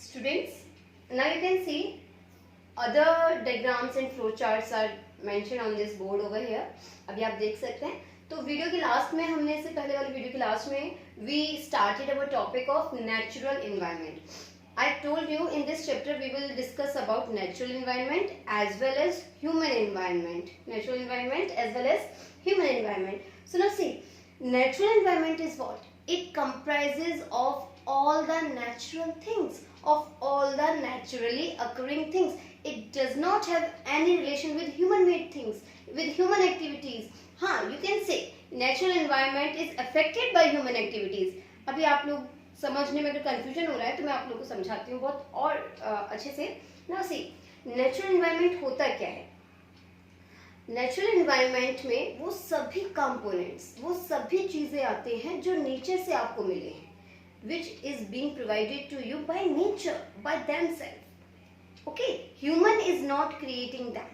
Students, now you can see other diagrams and flowcharts are mentioned on this board over here. अभी आप देख सकते हैं. तो वीडियो के लास्ट में हमने इससे पहले वाली वीडियो के लास्ट में we started our topic of natural environment. I told you in this chapter we will discuss about natural environment as well as human environment. Natural environment as well as human environment. So now see, natural environment is what? It comprises of all the natural things, of all the naturally occurring things. It does not have any relation with human made things, with human activities. हाँ, you can say natural environment is affected by human activities. अभी आप लोग समझने में अगर confusion हो रहा है तो मैं आप लोगों को समझाती हूँ बहुत और अच्छे से. Now see, नेचुरल एनवायरनमेंट होता क्या है? नेचुरल एनवायरनमेंट में वो सभी कंपोनेंट्स, वो सभी चीजें आते हैं जो नेचर से आपको मिले हैं, which is being provided to you by nature, by themselves. Okay, human is not creating them.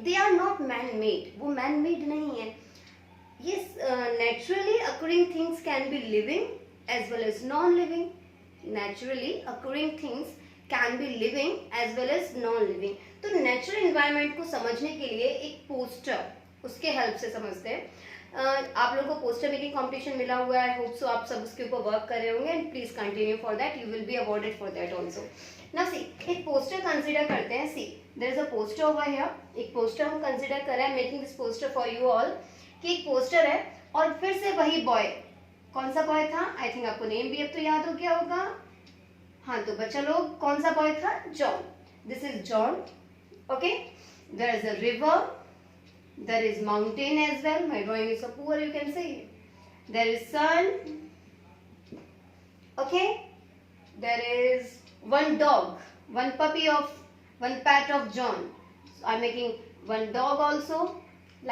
They are not man-made. वो man-made नहीं है. Yes, naturally occurring things can be living as well as non-living. Naturally occurring things can be living as well as non-living. तो natural environment को समझने के लिए एक poster, उसके हेल्प से समझते हैं. आप लोगों को पोस्टर मेकिंग कंपटीशन मिला हुआ है. होप सो आप सब उसके ऊपर वर्क कर रहे होंगे and please continue for that. You will be awarded for that also. Now see, एक पोस्टर कंसीडर करते हैं. See, there is a poster over here. एक पोस्टर हम कंसीडर कर रहे हैं. Making this poster for you all. कि एक पोस्टर है और फिर से वही बॉय. कौन सा बॉय था? आई थिंक आपको नेम भी अब तो याद हो गया होगा. हाँ, तो बच्चा लोग, कौन सा बॉय था? John. This is John. Okay, there is a river. There is mountain as well. My drawing is so poor, you can see. There is sun. Okay. There is one dog, one puppy of, one pet of John. So I'm making one dog also,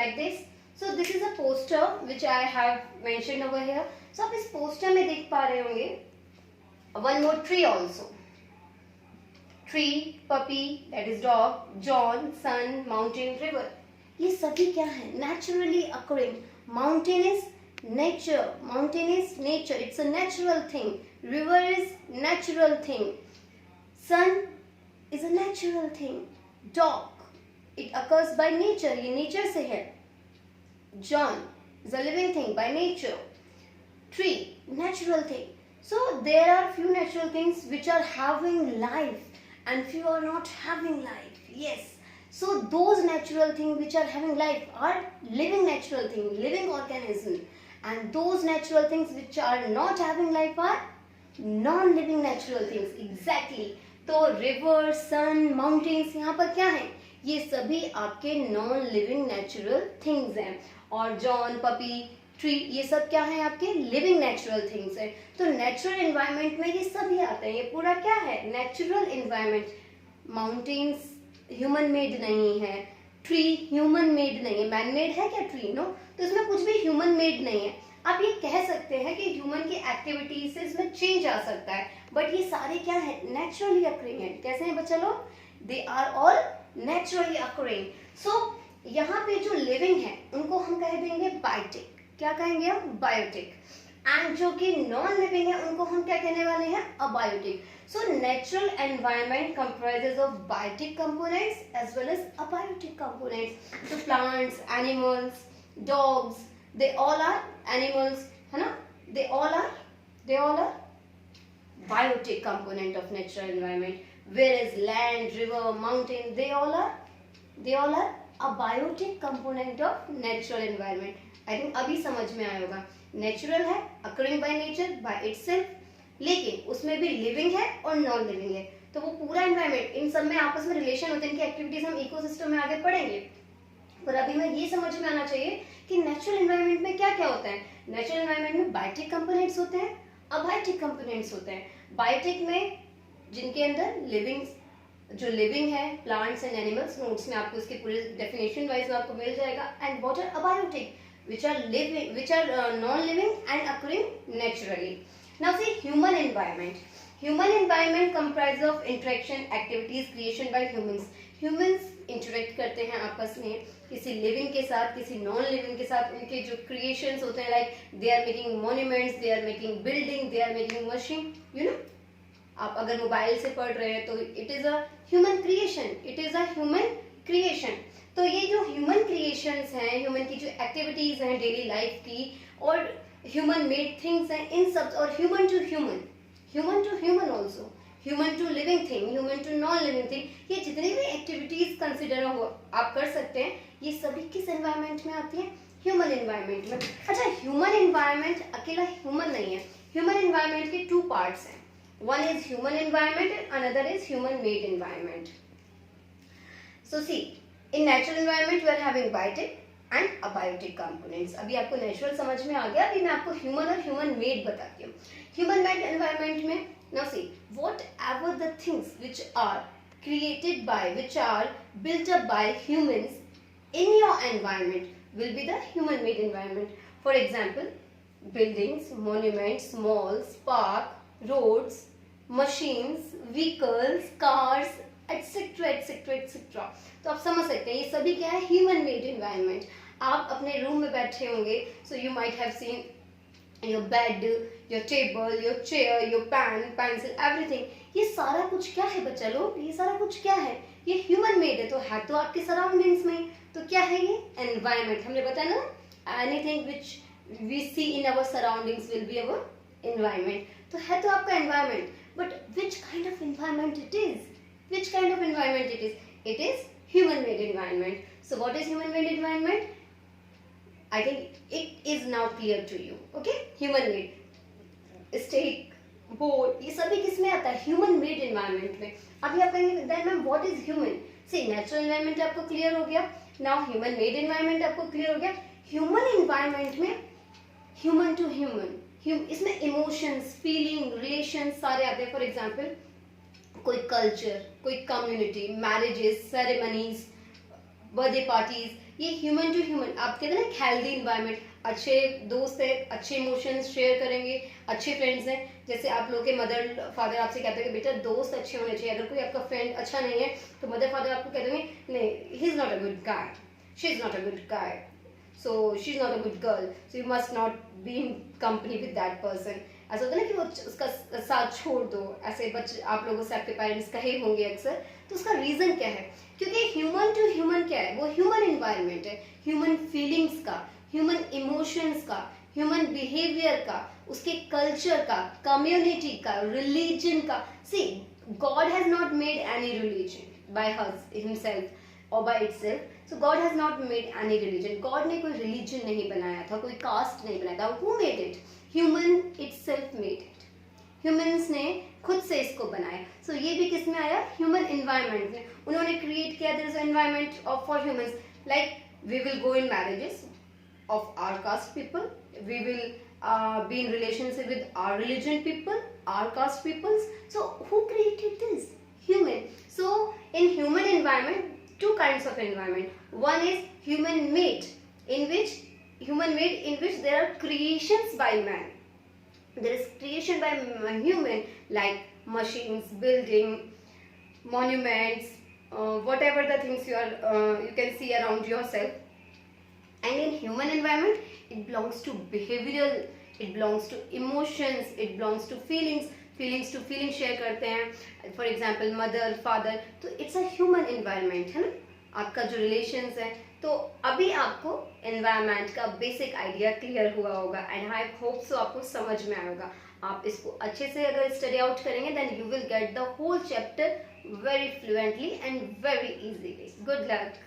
like this. So this is a poster which I have mentioned over here. So आप इस poster में देख पा रहे होंगे one more tree also. Tree, puppy, that is dog, John, sun, mountain, river. ये सभी क्या है? Naturally occurring. Mountain is nature. Mountain is nature. It's a natural thing. River is natural thing. Sun is a natural thing. Dog, it occurs by nature. ये nature से है. John is a living thing by nature. Tree, natural thing. So there are few natural things which are having life and few are not having life. Yes. So those natural things which are having life are living natural things, living organism, and those natural things which are not having life are non-living natural things. Exactly. तो river, sun, mountains यहाँ पर क्या है? ये सभी आपके non-living natural things हैं. और John, puppy, tree, ये सब क्या है? आपके living natural things हैं. तो natural environment में ये सभी आते हैं. ये पूरा क्या है? Natural environment. Mountains human made नहीं है. ट्री ह्यूमन मेड नहीं है. मैन मेड है क्या ट्री? नो. तो इसमें कुछ भी ह्यूमन मेड नहीं है. आप ये कह सकते हैं कि ह्यूमन की एक्टिविटीज से इसमें चेंज आ सकता है, बट ये सारे क्या है? नेचुरली अकरिंग है. कैसे हैं बच्चा लोग? They are all naturally occurring. So यहाँ पे जो लिविंग है उनको हम कह देंगे बायोटिक. क्या कहेंगे हम? बायोटिक. एंड जो कि नॉन लिविंग है उनको हम क्या कहने वाले हैं? Abiotic. So natural environment comprises of biotic components as well as abiotic components. So plants, animals, dogs, they all are animals, है ना? They all are biotic component of natural environment. Whereas land, river, mountain, they all are abiotic component of natural environment. I think अभी समझ में आया होगा. Natural है, occurring by nature, by itself. लेकिन उसमें भी लिविंग है और नॉन लिविंग है. तो वो पूरा एनवायरनमेंट, इन सब में आपस में रिलेशन होते हैं. इनकी एक्टिविटीज हम इकोसिस्टम में आगे पढ़ेंगे. पर अभी में ये समझ में आना चाहिए कि नेचुरल एनवायरनमेंट में क्या क्या होता है. नेचुरल एनवायरनमेंट में बायोटिक कंपोनेंट्स होते हैं, अबायोटिक कंपोनेंट्स होते हैं. बायोटिक में जिनके अंदर लिविंग, जो लिविंग है, प्लांट्स एंड एनिमल्स, नोट्स में आपको इसके पूरे डेफिनेशन वाइज आपको मिल जाएगा. And what are abiotic, which are non-living and occurring naturally. Now see, human environment. Human environment comprises of interaction activities creation by humans. Humans interact करते हैं आपस में किसी living के साथ, किसी non-living के साथ. उनके जो creations होते हैं, like they are making monuments, they are making building, they are making machine, you know. आप अगर मोबाइल से पढ़ रहे हैं तो it is a human creation, it is a human creation. तो ये जो ह्यूमन क्रिएशंस हैं, ह्यूमन की जो एक्टिविटीज हैं डेली लाइफ की, और ह्यूमन मेड थिंग्स हैं, इन सब, और human to human also, human to living thing, human to non living thing, ये जितनी भी एक्टिविटीज कंसिडर हो आप कर सकते हैं, ये सभी किस एनवायरनमेंट में आती है? ह्यूमन एनवायरनमेंट में। अच्छा, ह्यूमन एनवायरनमेंट अकेला ह्यूमन नहीं है, ह्यूमन एनवायरनमेंट के टू पार्ट्स हैं, one is human environment and another is human made environment. So see, in natural environment we are having biotic and abiotic components. अभी आपको natural समझ में आ गया, अभी मैं आपको ह्यूमन और ह्यूमन मेड बताती हूँ। ह्यूमन मेड एनवायरनमेंट में, now see, whatever the things which are created by, which are built up by humans in your environment will be the human made environment. For example, buildings, monuments, malls, park, roads, machines, vehicles, cars, etc etc etc। तो आप समझ सकते हैं ये सभी क्या है? Human made environment. आप अपने रूम में बैठे होंगे, so you might have seen your bed, your table, your chair, your pen, pencil, everything। ये सारा कुछ क्या है बच्चा लोग? ये सारा कुछ क्या है? ये ह्यूमन मेड है तो आपके सराउंडिंग्स में। तो क्या है ये? एनवायरनमेंट। हमने बताया ना, anything which we see in our surroundings will be our environment. तो है तो आपका environment, but which kind of environment it is? Which kind of environment it is? It is human made environment. So what is human made environment? I think it is now clear to you. Okay, human made, stick, board, ये सभी किस में आता है? Human made environment में। अभी आप कहेंगे then ma'am what is human? See, natural environment आपको क्लियर हो गया, नाउ ह्यूमन मेड एनवायरनमेंट आपको क्लियर हो गया। ह्यूमन एनवायरनमेंट में ह्यूमन टू ह्यूमन, इसमें इमोशंस, फीलिंग, रिलेशन सारे आते हैं। फॉर एग्जाम्पल, कोई कल्चर, कोई community, marriages, ceremonies, birthday parties, ये ह्यूमन टू ह्यूमन। आप कहते हैं ना हेल्दी इन्वायरमेंट, अच्छे दोस्त है, अच्छे इमोशंस शेयर करेंगे, अच्छे फ्रेंड्स हैं। जैसे आप लोग के मदर फादर आपसे कहते हैं कि बेटा दोस्त अच्छे होने चाहिए, अगर कोई आपका फ्रेंड अच्छा नहीं है तो मदर फादर आपको कहते हैं नहीं, he is not a good guy, she is not a good guy, so she is not a good girl, so you must not be in company with that person. ऐसा होता है ना कि वो उसका साथ छोड़ दो, ऐसे बच्चे आप लोगों से आपके पेरेंट्स कहे होंगे अक्सर। तो उसका रीजन क्या है? क्योंकि ह्यूमन टू ह्यूमन क्या है? वो ह्यूमन एनवायरनमेंट है, ह्यूमन फीलिंग्स का, ह्यूमन इमोशंस का, ह्यूमन बिहेवियर का, उसके कल्चर का, कम्युनिटी का, रिलीजन का। See, God has not made any religion by himself or by itself. So God has not made any religion. God ने कोई रिलीजन नहीं बनाया था, कोई कास्ट नहीं बनाया था। Who made it? Human itself made it. Humans ने खुद से इसको बनाया। सो ये भी किस में आया? ह्यूमन एनवायरनमेंट में। उन्होंने क्रिएट किया, there is environment of for humans, like we will go in marriages of our caste people, we will be in relationship with our religion people, our caste peoples. So who created this? Human. So in human environment, two kinds of environment. One is human made, in which there are creations by man. There is creation by human, like machines, building, monuments, whatever the things you can see around yourself. And in human environment, it belongs to behavioral, it belongs to emotions, it belongs to feelings to feelings share करते हैं। For example, mother, father, तो it's a human environment, है ना? आपका जो relations है। तो अभी आपको environment का basic idea clear हुआ होगा, and I hope so आपको समझ में आएगा। आप इसको अच्छे से अगर study out करेंगे, then you will get the whole chapter very fluently and very easily. Good luck.